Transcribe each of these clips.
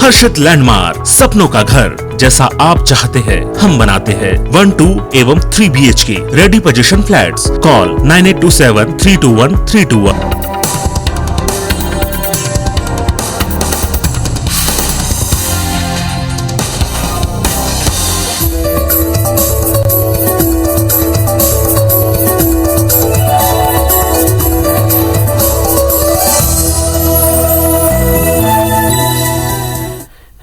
हर्षित landmark, सपनों का घर जैसा आप चाहते हैं हम बनाते हैं। 1, 2 एवं 3 BHK ready position flats. Call 9827321321।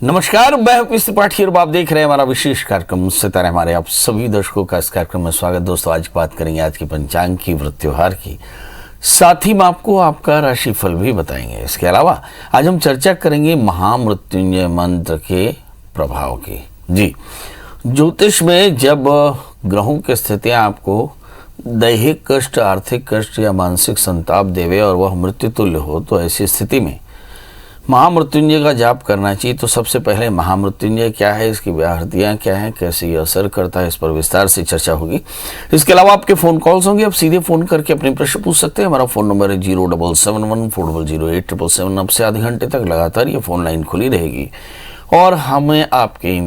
नमस्कार, मैं पीस त्रिपाठी और आप देख रहे हैं हमारा विशेष कार्यक्रम सितारे। हमारे आप सभी दर्शकों का इस कार्यक्रम में स्वागत। दोस्तों, आज बात करेंगे आज की पंचांग की, व्रत त्योहार की, साथ ही में आपको आपका राशिफल भी बताएंगे। इसके अलावा आज हम चर्चा करेंगे महामृत्युंजय मंत्र के प्रभाव की। जी, ज्योतिष में जब ग्रहों की स्थितियां आपको दैहिक कष्ट, आर्थिक कष्ट या मानसिक संताप देवे और वह मृत्यु तुल्य हो, तो ऐसी स्थिति में महामृत्युंजय का जाप करना चाहिए। तो सबसे पहले महामृत्युंजय क्या है, इसकी व्याहृतियाँ क्या हैं, कैसे ये असर करता है, इस पर विस्तार से चर्चा होगी। इसके अलावा आपके फ़ोन कॉल्स होंगे, आप सीधे फ़ोन करके अपने प्रश्न पूछ सकते हैं। हमारा फ़ोन नंबर है 07714008777। अब से आधे घंटे तक लगातार ये फ़ोन लाइन खुली रहेगी और हमें आपके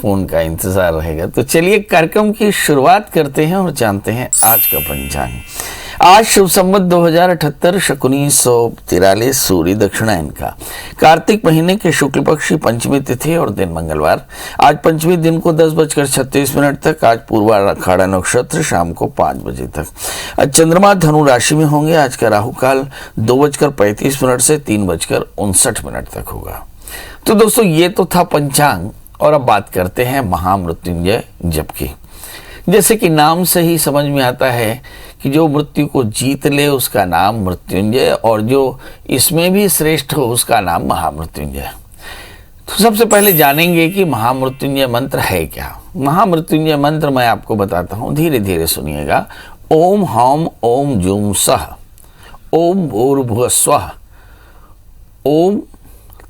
फ़ोन का इंतज़ार रहेगा। तो चलिए कार्यक्रम की शुरुआत करते हैं और जानते हैं आज का पंचांग। आज शुभ संवत 2078 शक 1943 सूर्य दक्षिणायन का कार्तिक महीने के शुक्ल पक्ष की पंचमी तिथि और दिन मंगलवार। आज पंचमी दिन को 10:36 तक, आज पूर्वाषाढ़ा नक्षत्र शाम को 5 बजे तक। आज चंद्रमा धनु राशि में होंगे। आज का राहु काल 2:35 से 3:59 तक होगा। तो दोस्तों, ये तो था पंचांग और अब बात करते हैं महामृत्युंजय जप की। जैसे कि नाम से ही समझ में आता है कि जो मृत्यु को जीत ले उसका नाम मृत्युंजय, और जो इसमें भी श्रेष्ठ हो उसका नाम महामृत्युंजय। तो सबसे पहले जानेंगे कि महामृत्युंजय मंत्र है क्या। महामृत्युंजय मंत्र मैं आपको बताता हूँ, धीरे धीरे सुनिएगा। ओम हौम ओम जूम सह, ओम भूर्भुवः स्वः, ओम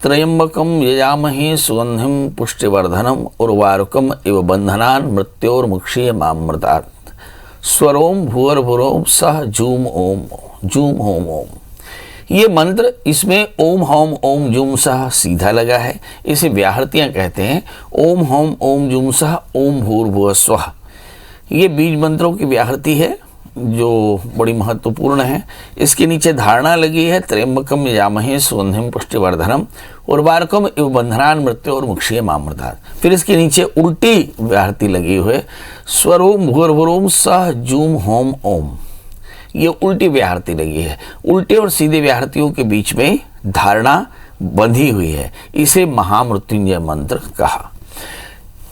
त्र्यंबकम यजामहे सुगंधिम पुष्टिवर्धनम उर्वारुकम इव बंधनान् मृत्योर्मुक्षीय मामृतात्। स्वरोम भूर्भुवः सह जूम ओम जूम होम ओम। ये मंत्र, इसमें ओम हौम ओम जूम सह सीधा लगा है, इसे व्याहृतियाँ कहते हैं। ओम हौम ओम जूम सह ओम भूर्भुवः स्वः, ये बीज मंत्रों की व्याहृति है जो बड़ी महत्वपूर्ण है। इसके नीचे धारणा लगी है त्र्यंबकम यजामहे सुगंधिम पुष्टिवर्धनम उर्वारुकम इव बंधनान् मृत्योर्मुक्षीय मामृतात्। फिर इसके नीचे उल्टी व्याहृति लगी हुई, स्वरोम भूर्भुवः सह जूम होम ओम। ये उल्टी व्याहृति लगी है। उल्टे और सीधे व्याहृतियों के बीच में धारणा बंधी हुई है, इसे महामृत्युंजय मंत्र कहा।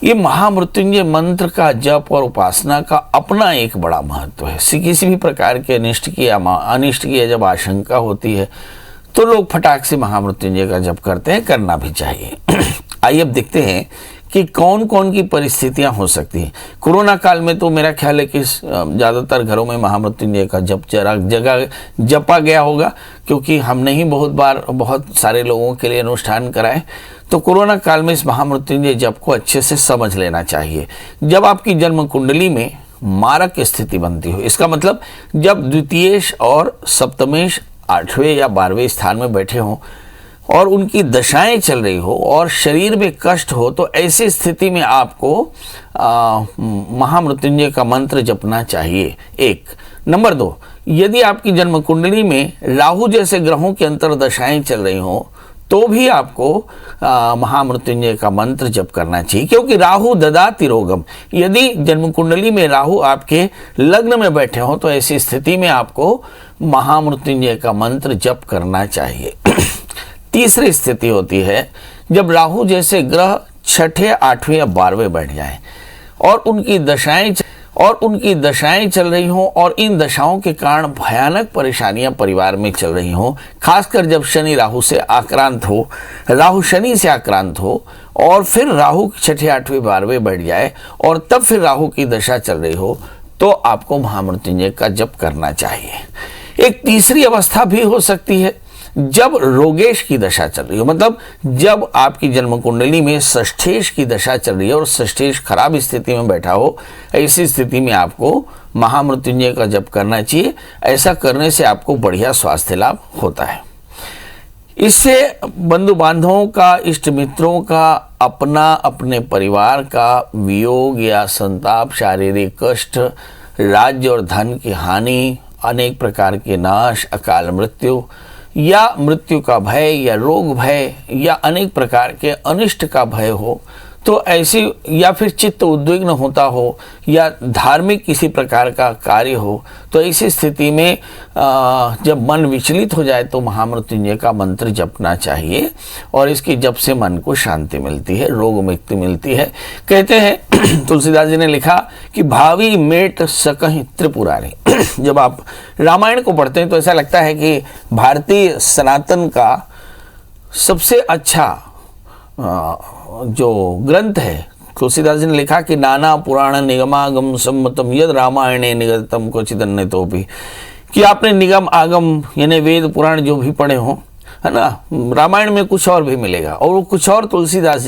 ये महामृत्युंजय मंत्र का जप और उपासना का अपना एक बड़ा महत्व है। किसी भी प्रकार के अनिष्ट की या अनिष्ट की जब आशंका होती है तो लोग फटाक से महामृत्युंजय का जप करते हैं, करना भी चाहिए। आइए अब देखते हैं कि कौन कौन की परिस्थितियां हो सकती हैं। कोरोना काल में तो मेरा ख्याल है कि ज़्यादातर घरों में महामृत्युंजय का जप जगह जपा गया होगा, क्योंकि हमने ही बहुत सारे लोगों के लिए अनुष्ठान कराए। तो कोरोना काल में इस महामृत्युंजय जप को अच्छे से समझ लेना चाहिए। जब आपकी जन्म कुंडली में मारक स्थिति बनती हो, इसका मतलब जब द्वितीयेश और सप्तमेश 8वें या 12वें स्थान में बैठे हों और उनकी दशाएं चल रही हो और शरीर में कष्ट हो, तो ऐसी स्थिति में आपको महामृत्युंजय का मंत्र जपना चाहिए। 1 नंबर 2, यदि आपकी जन्म कुंडली में राहु जैसे ग्रहों की अंतर्दशाएं चल रही हो तो भी आपको महामृत्युंजय का मंत्र जप करना चाहिए, क्योंकि राहु ददाति रोगम। यदि जन्म कुंडली में राहु आपके लग्न में बैठे हो तो ऐसी स्थिति में आपको महामृत्युंजय का मंत्र जप करना चाहिए। तीसरी स्थिति होती है जब राहु जैसे ग्रह 6ठे, 8वें या 12वें बैठ जाएं और उनकी दशाएं चल रही हों और इन दशाओं के कारण भयानक परेशानियां परिवार में चल रही हों। खासकर जब शनि राहु से आक्रांत हो, राहु शनि से आक्रांत हो और फिर राहु 6ठे, 8वें, 12वें बैठ जाए और तब फिर राहु की दशा चल रही हो, तो आपको महामृत्युंजय का जप करना चाहिए। एक तीसरी अवस्था भी हो सकती है जब रोगेश की दशा चल रही हो, मतलब जब आपकी जन्म कुंडली में षष्ठेश की दशा चल रही है और षष्ठेश खराब स्थिति में बैठा हो, ऐसी स्थिति में आपको महामृत्युंजय का जप करना चाहिए। ऐसा करने से आपको बढ़िया स्वास्थ्य लाभ होता है। इससे बंधु बांधवों का, इष्ट मित्रों का, अपने परिवार का वियोग या संताप, शारीरिक कष्ट, राज्य और धन की हानि, अनेक प्रकार के नाश, अकाल मृत्यु या मृत्यु का भय या रोग भय या अनेक प्रकार के अनिष्ट का भय हो, तो ऐसी, या फिर चित्त उद्विग्न होता हो या धार्मिक किसी प्रकार का कार्य हो, तो ऐसी स्थिति में जब मन विचलित हो जाए तो महामृत्युंजय का मंत्र जपना चाहिए और इसकी जप से मन को शांति मिलती है, रोग मुक्ति मिलती है। कहते हैं तुलसीदास जी ने लिखा कि भावी मेट सकहि त्रिपुरारी। जब आप रामायण को पढ़ते हैं तो ऐसा लगता है कि भारतीय सनातन का सबसे अच्छा जो ग्रंथ है, तुलसीदास जी ने लिखा कि नाना पुराण निगमागम सम्मतम यद रामायणे निगतम क्वचिदन्य तो भी, कि आपने निगम आगम यानी वेद पुराण जो भी पढ़े हो, है ना, रामायण में कुछ और भी मिलेगा और वो कुछ और तुलसीदास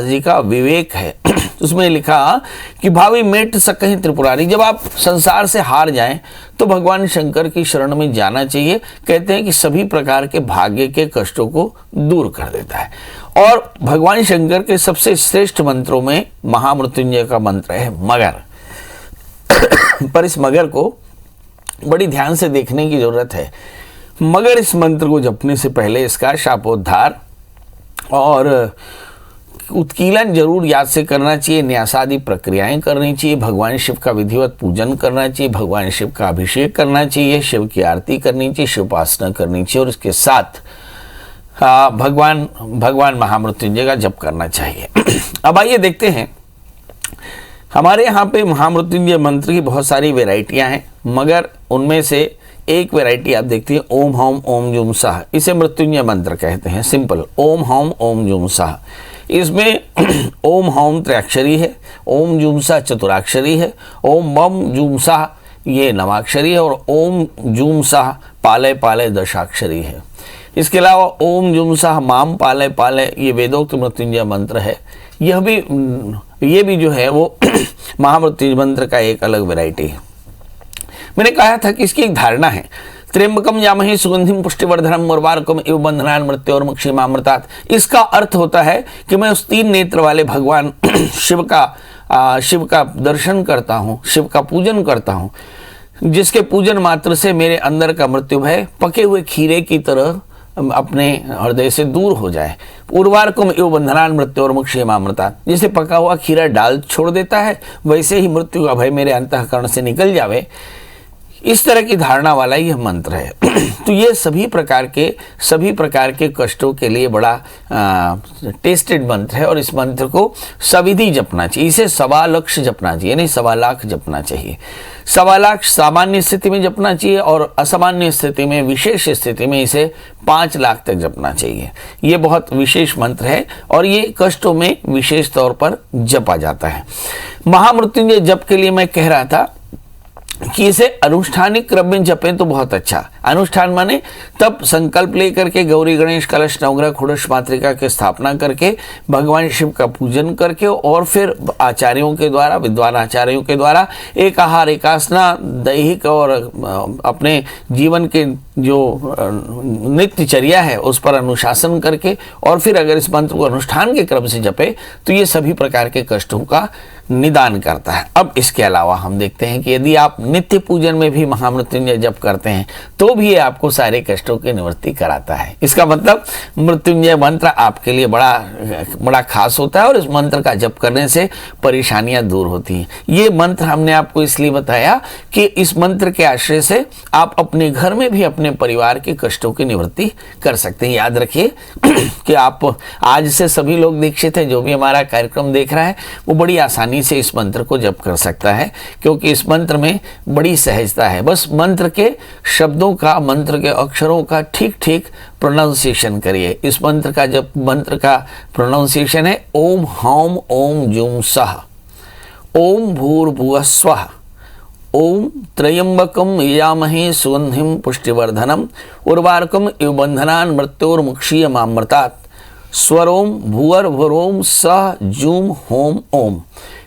जी का विवेक है। उसमें लिखा कि भावी मेट सकहि त्रिपुरारी, जब आप संसार से हार जाएं तो भगवान शंकर की शरण में जाना चाहिए। कहते हैं कि सभी प्रकार के भाग्य के कष्टों को दूर कर देता है। और भगवान शंकर के सबसे श्रेष्ठ मंत्रों में महामृत्युंजय का मंत्र है मगर। पर इस मगर को बड़ी ध्यान से देखने की जरूरत है। मगर इस मंत्र को जपने से पहले इसका शापोद्धार और उत्कीलन जरूर याद से करना चाहिए, न्यासादि प्रक्रियाएं करनी चाहिए, भगवान शिव का विधिवत पूजन करना चाहिए, भगवान शिव का अभिषेक करना चाहिए, शिव की आरती करनी चाहिए, शिव उपासना करनी चाहिए और इसके साथ भगवान महामृत्युंजय का जप करना चाहिए। अब आइए देखते हैं, हमारे यहाँ पे महामृत्युंजय मंत्र की बहुत सारी वेराइटियाँ हैं, मगर उनमें से एक वैरायटी आप देखते हैं ओम हौम ओम जुम साह, इसे मृत्युंजय मंत्र कहते हैं। सिंपल ओम हौम ओम जुम साह। इसमें ओम हौम त्रयाक्षरी है, ओम जुम साह चतुराक्षरी है, ओम बम जुम साह ये नवाक्षरी है और ओम जुम साह पालय पालय दशाक्षरी है। इसके अलावा ओम जुम साह माम पालय पालय ये वेदोक्त मृत्युंजय मंत्र है। ये भी जो है वो महामृत्युंजय मंत्र का एक अलग वैरायटी है। मैंने कहा था कि इसकी एक धारणा है, त्र्यंबकम जामहे सुगंधिम पुष्टिवर्धनम उर्वारुकम इव बंधनान मृत्योर्मुक्षीमामृतात्। इसका अर्थ होता है कि मैं उस तीन नेत्र वाले भगवान शिव का दर्शन करता हूँ, शिव का पूजन करता हूँ, जिसके पूजन मात्र से मेरे अंदर का मृत्यु भय पके हुए खीरे की तरह अपने हृदय से दूर हो जाए। उर्वारुकम इव बंधनान मृत्योर्मुक्षीमामृतात्, जिसे पका हुआ खीरा डाल छोड़ देता है वैसे ही मृत्यु का भय मेरे अंतःकरण से निकल जावे, इस तरह की धारणा वाला यह मंत्र है। तो ये सभी प्रकार के कष्टों के लिए बड़ा टेस्टेड मंत्र है और इस मंत्र को सविधि जपना चाहिए। इसे 1.25 लाख जपना चाहिए, नहीं 1.25 लाख जपना चाहिए। 1.25 लाख सामान्य स्थिति में जपना चाहिए और असामान्य स्थिति में, विशेष स्थिति में इसे 5 लाख तक जपना चाहिए। ये बहुत विशेष मंत्र है और ये कष्टों में विशेष तौर पर जपा जाता है। महामृत्युंजय जप के लिए मैं कह रहा था कि इसे अनुष्ठानिक क्रम में जपें तो बहुत अच्छा। अनुष्ठान माने तब संकल्प लेकर के गौरी गणेश कलश नवग्रह खुड़श मातृका की स्थापना करके भगवान शिव का पूजन करके और फिर आचार्यों के द्वारा, विद्वान आचार्यों के द्वारा एक आहार एक आसना दैहिक और अपने जीवन के जो नित्यचर्या है उस पर अनुशासन करके और फिर अगर इस मंत्र को अनुष्ठान के क्रम से जपे तो ये सभी प्रकार के कष्टों का निदान करता है। अब इसके अलावा हम देखते हैं कि यदि आप नित्य पूजन में भी महामृत्युंजय जप करते हैं तो भी ये आपको सारे कष्टों की निवृत्ति कराता है। इसका मतलब मृत्युंजय मंत्र आपके लिए बड़ा खास होता है और इस मंत्र का जप करने से परेशानियां दूर होती हैं। ये मंत्र हमने आपको इसलिए बताया कि इस मंत्र के आश्रय से आप अपने घर में भी अपने परिवार के कष्टों की निवृत्ति कर सकते हैं। याद रखिए कि आप आज से सभी लोग दीक्षित हैं, जो भी हमारा कार्यक्रम देख रहा है वो बड़ी आसानी से इस मंत्र को जप कर सकता है क्योंकि इस मंत्र में बड़ी सहजता है। बस मंत्र के शब्दों का, मंत्र के अक्षरों का ठीक ठीक प्रोनाउंसिएशन करिए। इस मंत्र का प्रोनाउंसिएशन है ओम हौम ओम जुम सह, ओम भूर्भुवः स्वः, ओम त्र्यंबकम यजामहे सुगंधिम पुष्टिवर्धनम उर्वारुकम इव बंधनान मृत्योर्मुक्षीयमामृतात्, स्वरोम भूवर भुरोम सह जूम होम ओम।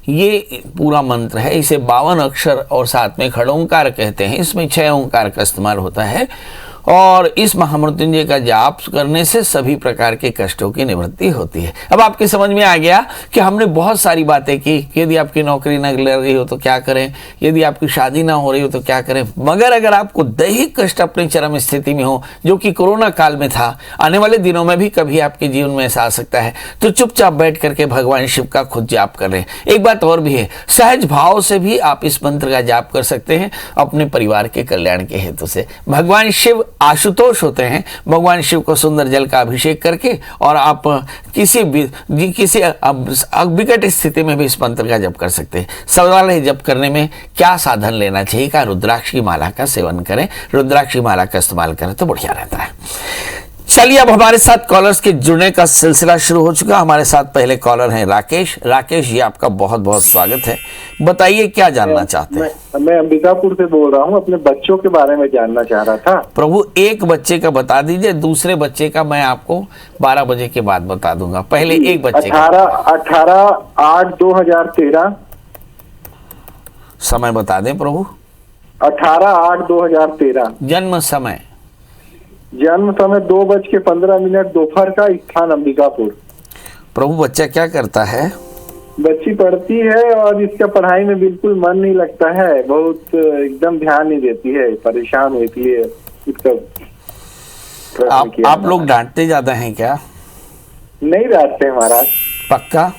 ये पूरा मंत्र है। इसे 52 अक्षर और साथ में खड़ोंकार कहते हैं। इसमें 6 ओंकार का इस्तेमाल होता है और इस महामृत्युंजय का जाप करने से सभी प्रकार के कष्टों की निवृत्ति होती है। अब आपके समझ में आ गया कि हमने बहुत सारी बातें की। यदि आपकी नौकरी न लग रही हो तो क्या करें, यदि आपकी शादी ना हो रही हो तो क्या करें। मगर अगर आपको दैहिक कष्ट अपनी चरम स्थिति में हो, जो कि कोरोना काल में था, आने वाले दिनों में भी कभी आपके जीवन में ऐसा आ सकता है, तो चुपचाप बैठ करके भगवान शिव का खुद जाप कर लें। एक बात और भी है, सहज भाव से भी आप इस मंत्र का जाप कर सकते हैं अपने परिवार के कल्याण के हेतु से। भगवान शिव आशुतोष होते हैं। भगवान शिव को सुंदर जल का अभिषेक करके और आप किसी विकट स्थिति में भी इस मंत्र का जप कर सकते हैं। सवाल है जप करने में क्या साधन लेना चाहिए। का रुद्राक्ष की माला का सेवन करें, रुद्राक्ष की माला का इस्तेमाल करें तो बढ़िया रहता है। चलिए अब हमारे साथ कॉलर्स के जुड़ने का सिलसिला शुरू हो चुका। हमारे साथ पहले कॉलर हैं राकेश। राकेश जी, आपका बहुत बहुत स्वागत है। बताइए क्या जानना चाहते हैं। मैं अंबिकापुर से बोल रहा हूँ, अपने बच्चों के बारे में जानना चाह रहा था। प्रभु एक बच्चे का बता दीजिए, दूसरे बच्चे का मैं आपको 12 बजे के बाद बता दूंगा। पहले एक बच्चे 18/8/2013। समय बता दें प्रभु। 18/8/2013। जन्म समय 2:15 दोपहर का, स्थान अंबिकापुर। प्रभु बच्चा क्या करता है। बच्ची पढ़ती है और इसका पढ़ाई में बिल्कुल मन नहीं लगता है, बहुत एकदम ध्यान नहीं देती है, परेशान होती है। आप लोग डांटते ज्यादा हैं क्या। नहीं डांटते महाराज। पक्का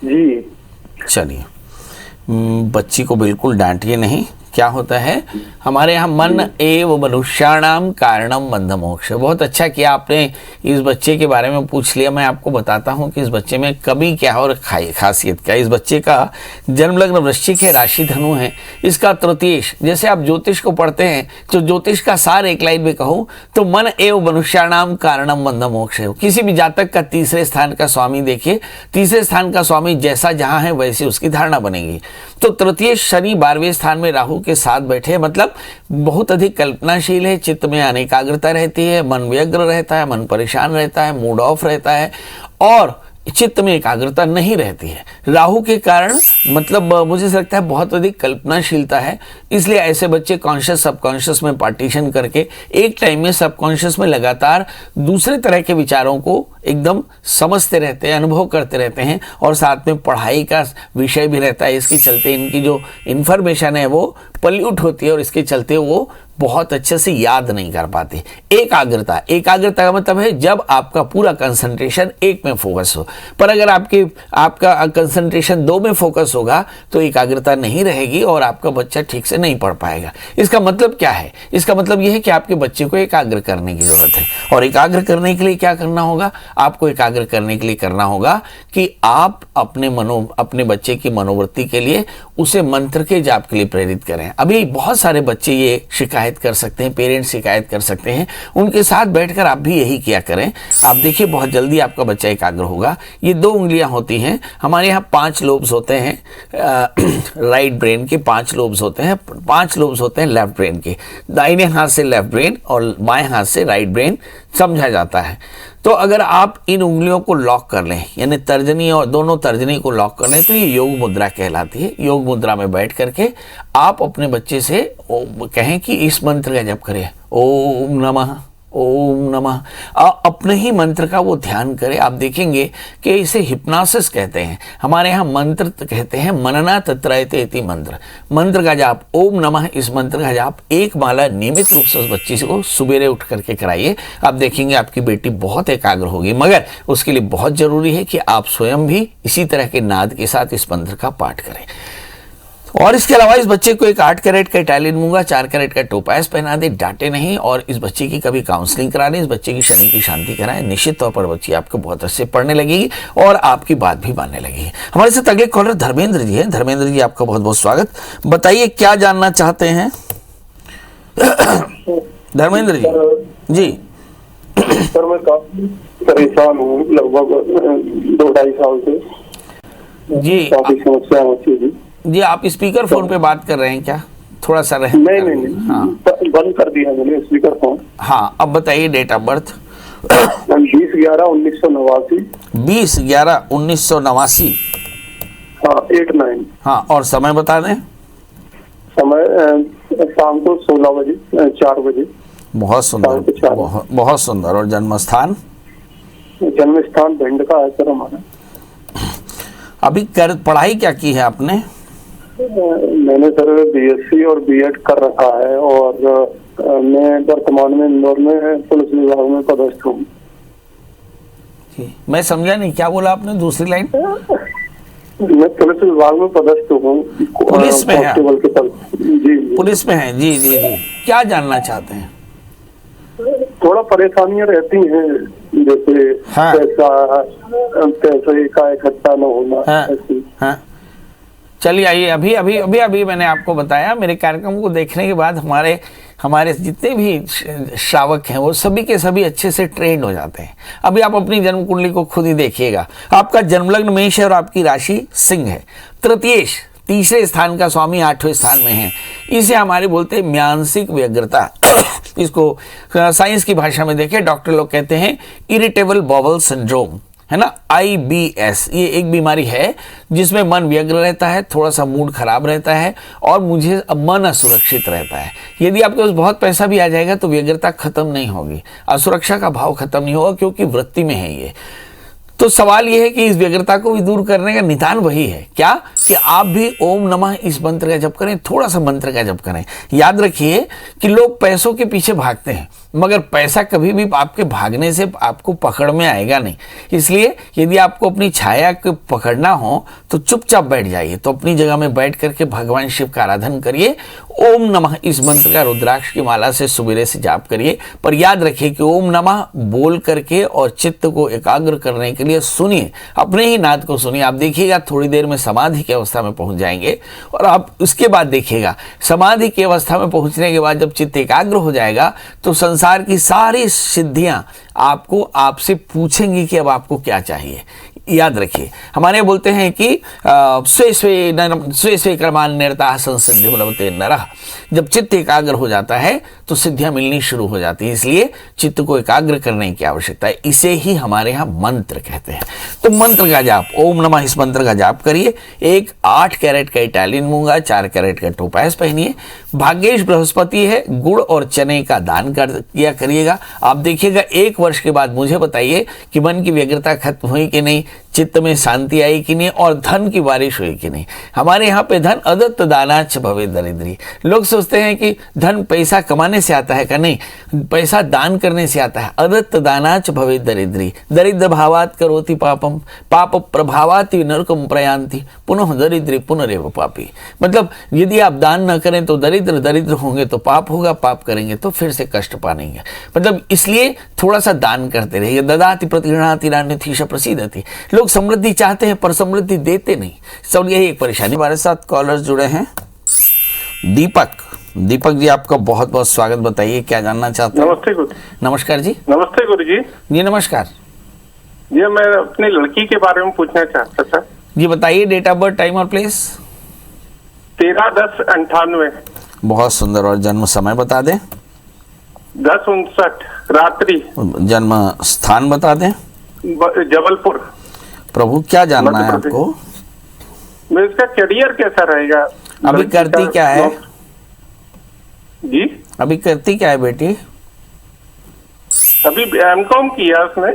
जी। चलिए बच्ची को बिल्कुल डांटिए नहीं। क्या होता है हमारे यहाँ मन एव मनुष्याणाम कारणम बंध मोक्ष। बहुत अच्छा किया आपने इस बच्चे के बारे में पूछ लिया। मैं आपको बताता हूँ कि इस बच्चे में कमी क्या है और खासियत क्या है। इस बच्चे का जन्म लग्न वृश्चिक है, राशि धनु है, इसका तृतीयेश। जैसे आप ज्योतिष को पढ़ते हैं तो ज्योतिष का सार एक लाइन में कहूँ तो मन एव मनुष्याणाम कारणम बंध मोक्ष है। किसी भी जातक का तीसरे स्थान का स्वामी देखिए, तीसरे स्थान का स्वामी जैसा जहाँ है वैसी उसकी धारणा बनेगी। तो तृतीय शनि 12वें स्थान में राहु के साथ बैठे, मतलब बहुत अधिक कल्पनाशील है, चित्त में अनेकाग्रता रहती है, मन व्यग्र रहता है, मन परेशान रहता है, मूड ऑफ रहता है और चित्त में एकाग्रता नहीं रहती है। राहु के कारण मतलब मुझे लगता है बहुत अधिक कल्पनाशीलता है। इसलिए ऐसे बच्चे कॉन्शियस सबकॉन्शियस में पार्टीशन करके एक टाइम में सबकॉन्शियस में लगातार दूसरे तरह के विचारों को एकदम समझते रहते हैं, अनुभव करते रहते हैं और साथ में पढ़ाई का विषय भी रहता है। इसके चलते इनकी जो इन्फॉर्मेशन है वो पल्यूट होती है और इसके चलते वो बहुत अच्छे से याद नहीं कर पाते। एकाग्रता का मतलब है जब आपका पूरा कंसंट्रेशन एक में फोकस हो। पर अगर आपका कंसंट्रेशन 2 में फोकस होगा तो एकाग्रता नहीं रहेगी और आपका बच्चा ठीक से नहीं पढ़ पाएगा। इसका मतलब क्या है। इसका मतलब यह है कि आपके बच्चे को एकाग्र करने की जरूरत है। और एकाग्र करने के लिए क्या करना होगा। आपको एकाग्र करने के लिए करना होगा कि आप अपने बच्चे की मनोवृत्ति के लिए उसे मंत्र के जाप के लिए प्रेरित करें। अभी बहुत सारे बच्चे ये शिकायत कर सकते हैं, पेरेंट्स शिकायत कर सकते हैं, उनके साथ बैठकर आप भी यही किया करें। आप देखिए बहुत जल्दी आपका बच्चा एकाग्र होगा। ये 2 उंगलियां होती हैं। हमारे यहाँ 5 लोब्स होते हैं राइट ब्रेन के, 5 लोब्स होते हैं, 5 लोब्स होते हैं लेफ्ट ब्रेन के। दाहिने हाथ से लेफ्ट ब्रेन और बाएं हाथ से राइट ब्रेन समझा जाता है। तो अगर आप इन उंगलियों को लॉक कर लें, यानी तर्जनी और दोनों तर्जनी को लॉक कर लें, तो ये योग मुद्रा कहलाती है। योग मुद्रा में बैठ करके आप अपने बच्चे से कहें कि इस मंत्र का जप करें, ओम नमः ओम नमः। अपने ही मंत्र का वो ध्यान करे। आप देखेंगे कि इसे हिप्नोसिस कहते हैं। हमारे यहाँ मंत्र कहते हैं मनना तत्रयते इति मंत्र। मंत्र का जाप ओम नमः, इस मंत्र का जाप एक माला नियमित रूप से उस बच्ची को सुबेरे उठ करके कराइए। आप देखेंगे आपकी बेटी बहुत एकाग्र होगी। मगर उसके लिए बहुत जरूरी है कि आप स्वयं भी इसी तरह के नाद के साथ इस मंत्र का पाठ करें। और इसके अलावा इस बच्चे को एक 8 कैरेट का इटालियन मूंगा, 4 कैरेट का टोपाज पहना दे, डांटे नहीं। और इस बच्चे की कभी काउंसलिंग करा दें, इस बच्चे की शनि की शांति कराएं। निश्चित तौर पर बच्ची आपको बहुत अच्छे पढ़ने लगेगी और आपकी बात भी मानने लगेगी। हमारे साथ अगले कॉलर धर्मेंद्र जी हैं। धर्मेंद्र जी, आपका बहुत बहुत स्वागत। बताइए क्या जानना चाहते हैं। धर्मेंद्र जी। जी सर, मैं काफी परेशान हूँ, लगभग 2-2.5 साल से जी। काफी समस्या होती है जी। आप स्पीकर फोन पे बात कर रहे हैं क्या। थोड़ा सा रहे। नहीं। हाँ, बंद कर दिया मैंने स्पीकर फोन। हाँ, अब बताइए डेट ऑफ बर्थ। 20/11/1989। 20/11/1989। हाँ, 8-9। हाँ, और समय बता दें। समय शाम को 16 बजे 4 बजे। बहुत सुंदर, बहुत सुंदर। और जन्म स्थान? जन्म स्थान भिंड का है सर हमारा। अभी पढ़ाई क्या की है आपने? मैंने सर बीएससी और बीएड कर रखा है, और मैं वर्तमान में इंदौर में पुलिस विभाग में पदस्थ हूँ। मैं समझा नहीं, क्या बोला आपने दूसरी लाइन? मैं पुलिस विभाग में पदस्थ हूँ। पुलिस में है? कांस्टेबल के पद। जी पुलिस में है, जी जी जी। क्या जानना चाहते हैं? थोड़ा परेशानियां रहती हैं, जैसे हाँ। पैसे का इकट्ठा न होना। हाँ, ऐसी। हाँ। चलिए आइए, अभी मैंने आपको बताया, मेरे कार्यक्रम को देखने के बाद हमारे जितने भी श्रावक हैं वो सभी के सभी अच्छे से ट्रेंड हो जाते हैं। अभी आप अपनी जन्म कुंडली को खुद ही देखिएगा। आपका जन्म लग्न मेष है और आपकी राशि सिंह है। तृतीयेश तीसरे स्थान का स्वामी 8वें स्थान में है। इसे हमारे बोलते हैं मानसिक व्यग्रता। इसको साइंस की भाषा में देखें, डॉक्टर लोग कहते हैं इरिटेबल बॉवल सिंड्रोम, है ना, IBS। ये एक बीमारी है जिसमें मन व्यग्र रहता है, थोड़ा सा मूड खराब रहता है और मुझे मन असुरक्षित रहता है। यदि आपके पास बहुत पैसा भी आ जाएगा तो व्यग्रता खत्म नहीं होगी, असुरक्षा का भाव खत्म नहीं होगा, क्योंकि वृत्ति में है ये। तो सवाल यह है कि इस व्यग्रता को भी दूर करने का निदान वही है, क्या कि आप भी ओम नमः इस मंत्र का जप करें, थोड़ा सा मंत्र का जप करें। याद रखिए कि लोग पैसों के पीछे भागते हैं, मगर पैसा कभी भी आपके भागने से आपको पकड़ में आएगा नहीं। इसलिए यदि आपको अपनी छाया को पकड़ना हो तो चुपचाप बैठ जाइए, तो अपनी जगह में बैठ करके भगवान शिव का आराधन करिए। ओम नमः इस मंत्र का रुद्राक्ष की माला से सुबेरे से जाप करिए। पर याद रखिए कि ओम नमः बोल करके और चित्त को एकाग्र करने के लिए सुनिए, अपने ही नाद को सुनिए। आप देखिएगा थोड़ी देर में समाधि की अवस्था में पहुंच जाएंगे, और आप उसके बाद देखिएगा समाधि की अवस्था में पहुंचने के बाद जब चित्त एकाग्र हो जाएगा तो संसार की सारी सिद्धियां आपसे पूछेंगी कि अब आपको क्या चाहिए। याद रखिए, हमारे बोलते हैं कि स्वे स्वे कर्मान निरता संसिद्धि बलवते नरः। जब चित्त एकाग्र हो जाता है तो सिद्धियां मिलनी शुरू हो जाती है। इसलिए चित्त को एकाग्र करने की आवश्यकता है। इसे ही हमारे यहाँ मंत्र कहते हैं। तो मंत्र का जाप, ओम नमः इस मंत्र का जाप करिए। एक 8 कैरेट का इटालियन मूंगा, 4 कैरेट का टोपाज पहनिए। भाग्येश बृहस्पति है, गुड़ और चने का दान किया करिएगा। आप देखिएगा 1 वर्ष के बाद मुझे बताइए कि मन की व्यग्रता खत्म हुई कि नहीं, चित्त में शांति आई कि नहीं, और धन की बारिश हुई कि नहीं। हमारे यहाँ पे धन अदत्त दानाच भवे दरिद्री। लोग सोचते हैं कि धन पैसा कमाने से आता है, का नहीं, पैसा दान करने से आता है। अदत्त दानाच भवे दरिद्री, दरिद्र भावात करोति पापम, पाप प्रभावाति नरकम प्रयांति, पुनः दरिद्री पुनरेव पापी। मतलब यदि आप दान न करें तो दरिद्र होंगे तो पाप होगा, पाप करेंगे तो फिर से कष्ट पाएंगे। मतलब इसलिए थोड़ा सा दान करते रहिए। ददाति प्रतिगृणाति नान्यथीश प्रसीदति। लोग समृद्धि चाहते हैं पर समृद्धि देते नहीं, सब यही एक परेशानी। हमारे साथ कॉलर्स जुड़े हैं। दीपक जी, आपका बहुत बहुत स्वागत। बताइए क्या जानना चाहते हैं? नमस्ते गुरु। नमस्कार जी। नमस्ते गुरु जी। जी नमस्कार जी, मैं अपनी लड़की के बारे में पूछना चाहता था। जी बताइए, डेट ऑफ बर्थ, टाइम और प्लेस। 13/10/98। बहुत सुंदर। और जन्म समय बता दें। 10:59 रात्रि। जन्म स्थान बता दें। जबलपुर। प्रभु क्या जानना है आपको? मैं इसका करियर कैसा रहेगा? अभी करती क्या है जी? अभी करती क्या है बेटी? अभी M.Com किया उसने।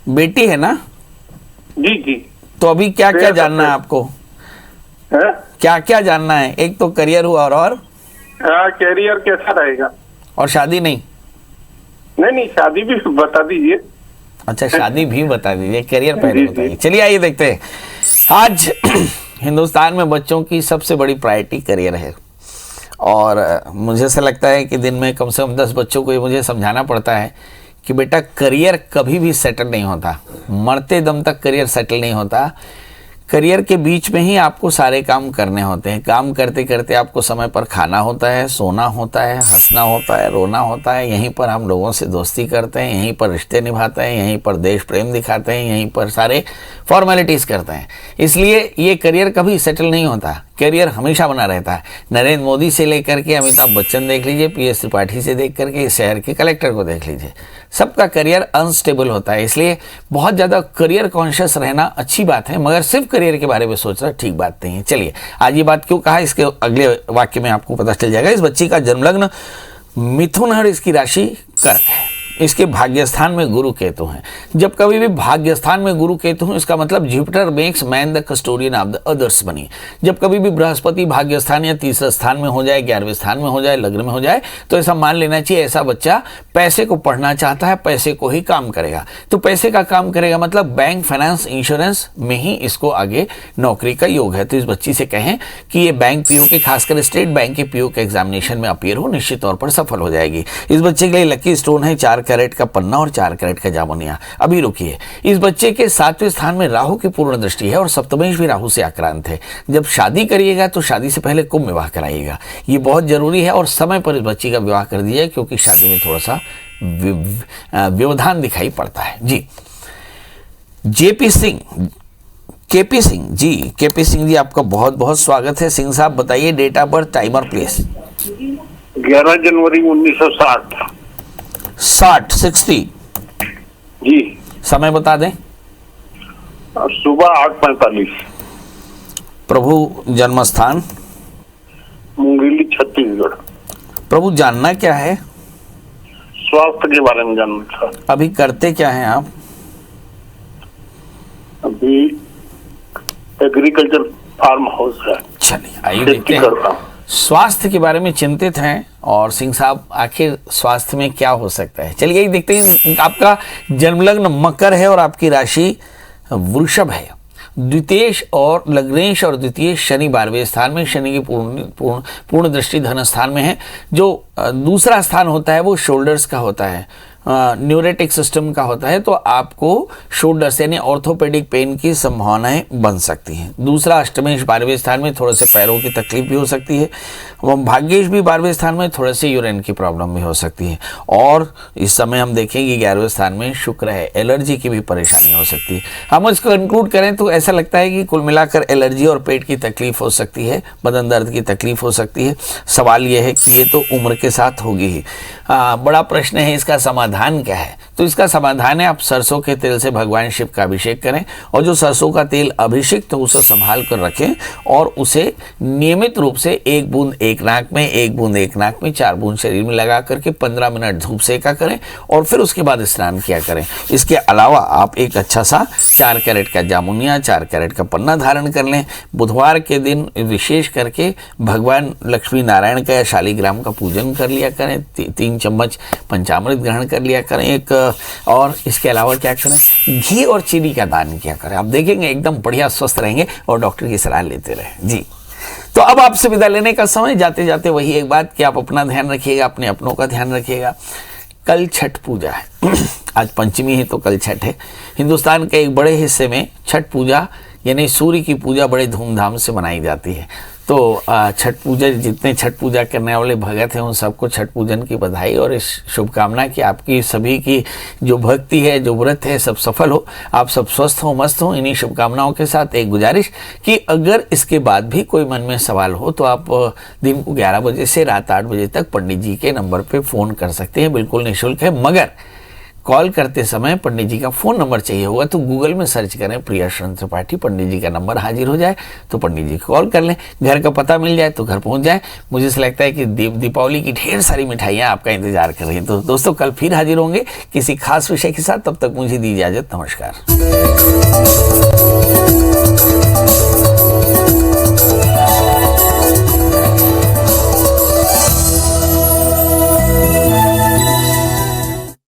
बेटी है ना? जी जी। तो अभी क्या क्या जानना है आपको? है? क्या क्या जानना है? एक तो करियर हुआ, और करियर कैसा रहेगा? और शादी नहीं? नहीं, शादी भी बता दीजिए। अच्छा, शादी भी बता दीजिए, करियर पहले बताइए। चलिए आइए देखते हैं। आज हिंदुस्तान में बच्चों की सबसे बड़ी प्रायोरिटी करियर है, और मुझे ऐसा लगता है कि दिन में कम से कम 10 बच्चों को ये मुझे समझाना पड़ता है कि बेटा करियर कभी भी सेटल नहीं होता, मरते दम तक करियर सेटल नहीं होता। करियर के बीच में ही आपको सारे काम करने होते हैं। काम करते करते आपको समय पर खाना होता है, सोना होता है, हंसना होता है, रोना होता है। यहीं पर हम लोगों से दोस्ती करते हैं, यहीं पर रिश्ते निभाते हैं, यहीं पर देश प्रेम दिखाते हैं, यहीं पर सारे फॉर्मेलिटीज़ करते हैं। इसलिए ये करियर कभी सेटल नहीं होता, करियर हमेशा बना रहता है। नरेंद्र मोदी से लेकर के अमिताभ बच्चन देख लीजिए, PS त्रिपाठी से देख करके इस शहर के कलेक्टर को देख लीजिए, सबका करियर अनस्टेबल होता है। इसलिए बहुत ज़्यादा करियर कॉन्शियस रहना अच्छी बात है, मगर सिर्फ करियर के बारे में सोचना ठीक बात नहीं है। चलिए आज ये बात क्यों कहा, इसके अगले वाक्य में आपको पता चल जाएगा। इस बच्ची का जन्म लग्न मिथुन और इसकी राशि कर्क है। इसके भाग्य स्थान में गुरु केतु हैं। जब कभी भी भाग्य स्थान में गुरु केतु हैं, इसका मतलब Jupiter makes man the custodian of the others बनी। जब कभी भी बृहस्पति भाग्य स्थान या तीसरे स्थान में हो जाए, 11वें स्थान में हो जाए, लग्न में हो जाए, तो ऐसा मान लेना चाहिए ऐसा बच्चा पैसे को पढ़ना चाहता है, पैसे को ही काम करेगा। तो पैसे का काम करेगा मतलब बैंक, फाइनेंस, इंश्योरेंस में ही इसको आगे नौकरी का योग है। तो इस बच्ची से कहें कि ये बैंक पीओ के, खासकर स्टेट बैंक के पीओ के एग्जामिनेशन में अपीयर हो, निश्चित तौर पर सफल हो जाएगी। इस बच्चे के लिए लकी स्टोन है 4 कैरेट का पन्ना और 4 कैरेट का जामुनिया। अभी रुकिए, इस बच्चे के 7वें स्थान में राहु की पूर्ण दृष्टि है और सप्तमेश भी राहु से आक्रांत है। जब शादी करिएगा तो शादी से पहले कुंभ विवाह कराइएगा, ये बहुत जरूरी है। और समय पर इस बच्ची का विवाह कर दीजिए, क्योंकि शादी में थोड़ा सा व्यवधान दिखाई पड़ता है। जी केपी सिंह जी, आपका बहुत बहुत स्वागत है। सिंह साहब बताइए डेट ऑफ बर्थ, टाइम और प्लेस। 11 जनवरी 1960। 60 जी। समय बता दें। सुबह 8:45। प्रभु जन्म स्थान मुंगेली, छत्तीसगढ़। प्रभु जानना क्या है? स्वास्थ्य के बारे में जानना था। अभी करते क्या हैं आप? अभी एग्रीकल्चर फार्म हाउस है। चलिए आइए देखते हैं। स्वास्थ्य के बारे में चिंतित हैं और सिंह साहब आखिर स्वास्थ्य में क्या हो सकता है, चलिए देखते हैं। आपका जन्मलग्न मकर है और आपकी राशि वृषभ है। द्वितीयेश और लग्नेश और द्वितीयेश शनि 12वें स्थान में, शनि की पूर्ण दृष्टि धन स्थान में है। जो दूसरा स्थान होता है वो शोल्डर्स का होता है, न्यूरेटिक सिस्टम का होता है। तो आपको शोल्डर्स यानी ऑर्थोपेडिक पेन की संभावनाएं बन सकती हैं। दूसरा अष्टमेश 12वें स्थान में, थोड़े से पैरों की तकलीफ भी हो सकती है। भाग्येश भी 12वें स्थान में, थोड़े से यूरिन की प्रॉब्लम भी हो सकती है। और इस समय हम देखेंगे 11वें स्थान में शुक्र है, एलर्जी की भी परेशानी हो सकती है। हम इसको कंक्लूड करें तो ऐसा लगता है कि कुल मिलाकर एलर्जी और पेट की तकलीफ हो सकती है, बदन दर्द की तकलीफ हो सकती है। सवाल यह है कि ये तो उम्र के साथ होगी ही। बड़ा प्रश्न है इसका समाधान क्या है? तो इसका समाधान है आप सरसों के तेल से भगवान शिव का अभिषेक करें, और जो सरसों का तेल अभिषेक तो उसे संभाल कर रखें और उसे नियमित रूप से 1 बूंद एक नाक में, 1 बूंद एक नाक में, 4 बूंद शरीर में लगा करके 15 मिनट धूप सेका करें और फिर उसके बाद स्नान किया करें। इसके अलावा आप एक अच्छा सा 4 कैरेट का जामुनिया, 4 कैरेट का पन्ना धारण कर लें। बुधवार के दिन विशेष करके भगवान लक्ष्मी नारायण का या शालिग्राम का पूजन कर लिया करें। 3 चम्मच पंचामृत ग्रहण कर लिया करें एक। और इसके अलावा क्या करें, घी और चीनी का दान किया करें। आप देखेंगे एकदम बढ़िया स्वस्थ रहेंगे और डॉक्टर की सलाह लेते रहें। जी तो अब आपसे विदा लेने का समय। जाते जाते वही एक बात कि आप अपना ध्यान रखिएगा, अपने अपनों का ध्यान रखिएगा। कल छठ पूजा है आज पंचमी है तो कल छठ है। हिंदुस्तान के एक बड़े हिस्से में छठ पूजा यानी सूर्य की पूजा बड़े धूमधाम से मनाई जाती है। तो छठ पूजा, जितने छठ पूजा करने वाले भगत हैं उन सबको छठ पूजन की बधाई और इस शुभकामना कि आपकी सभी की जो भक्ति है, जो व्रत है, सब सफल हो, आप सब स्वस्थ हो, मस्त हो। इन्हीं शुभकामनाओं के साथ एक गुजारिश कि अगर इसके बाद भी कोई मन में सवाल हो तो आप दिन को 11 बजे से रात 8 बजे तक पंडित जी के नंबर पर फ़ोन कर सकते हैं, बिल्कुल निःशुल्क है। मगर कॉल करते समय पंडित जी का फ़ोन नंबर चाहिए होगा तो गूगल में सर्च करें प्रिया शरण त्रिपाठी, पंडित जी का नंबर हाजिर हो जाए तो पंडित जी को कॉल कर लें। घर का पता मिल जाए तो घर पहुंच जाए। मुझे ऐसा लगता है कि दीपावली की ढेर सारी मिठाइयाँ आपका इंतजार कर रही हैं। तो दोस्तों कल फिर हाजिर होंगे किसी खास विषय के साथ। तब तक मुझे दी इजाज़त। नमस्कार।